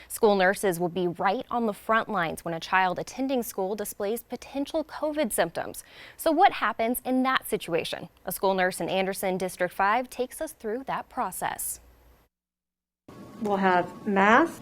School nurses will be right on the front lines when a child attending school displays potential COVID symptoms. So what happens in that situation? A school nurse in Anderson District 5 takes us through that process. We'll have masks,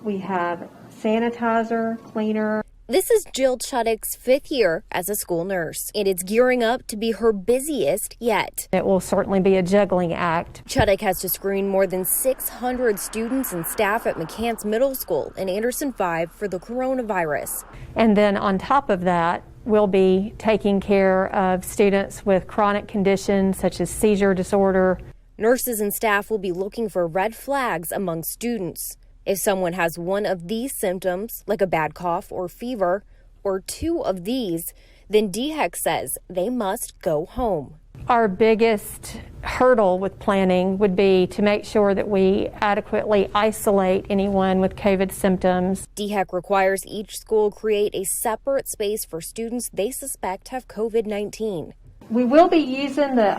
we have sanitizer, cleaner. This is Jill Chudik's 5th year as a school nurse, and it's gearing up to be her busiest yet. It will certainly be a juggling act. Chudik has to screen more than 600 students and staff at McCants Middle School in Anderson 5 for the coronavirus. And then on top of that, we'll be taking care of students with chronic conditions such as seizure disorder. Nurses and staff will be looking for red flags among students. If someone has one of these symptoms, like a bad cough or fever, or 2 of these, then DHEC says they must go home. Our biggest hurdle with planning would be to make sure that we adequately isolate anyone with COVID symptoms. DHEC requires each school create a separate space for students they suspect have COVID-19. We will be using the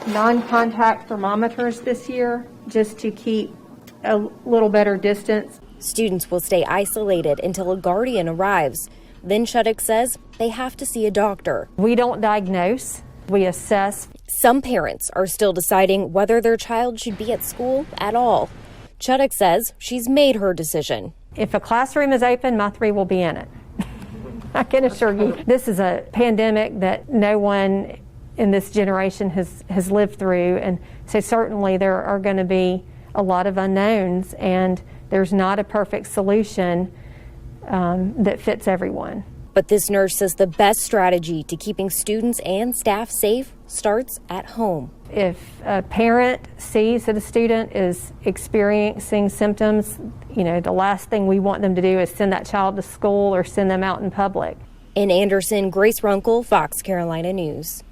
non-contact thermometers this year just to keep a little better distance. Students will stay isolated until a guardian arrives. Then Chudik says they have to see a doctor. We don't diagnose, we assess. Some parents are still deciding whether their child should be at school at all. Chudik says she's made her decision. If a classroom is open, my 3 will be in it. I can assure you, this is a pandemic that no one in this generation has lived through, and so certainly there are going to be a lot of unknowns, and there's not a perfect solution that fits everyone. But this nurse says the best strategy to keeping students and staff safe starts at home. If a parent sees that a student is experiencing symptoms, the last thing we want them to do is send that child to school or send them out in public. In Anderson, Grace Runkle, Fox Carolina News.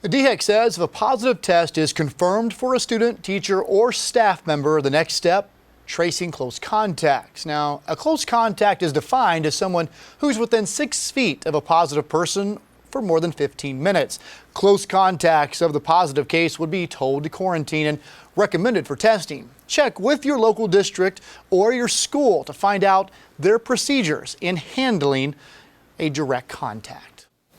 The DHEC says if a positive test is confirmed for a student, teacher, or staff member, the next step, tracing close contacts. Now, a close contact is defined as someone who's within 6 feet of a positive person for more than 15 minutes. Close contacts of the positive case would be told to quarantine and recommended for testing. Check with your local district or your school to find out their procedures in handling a direct contact.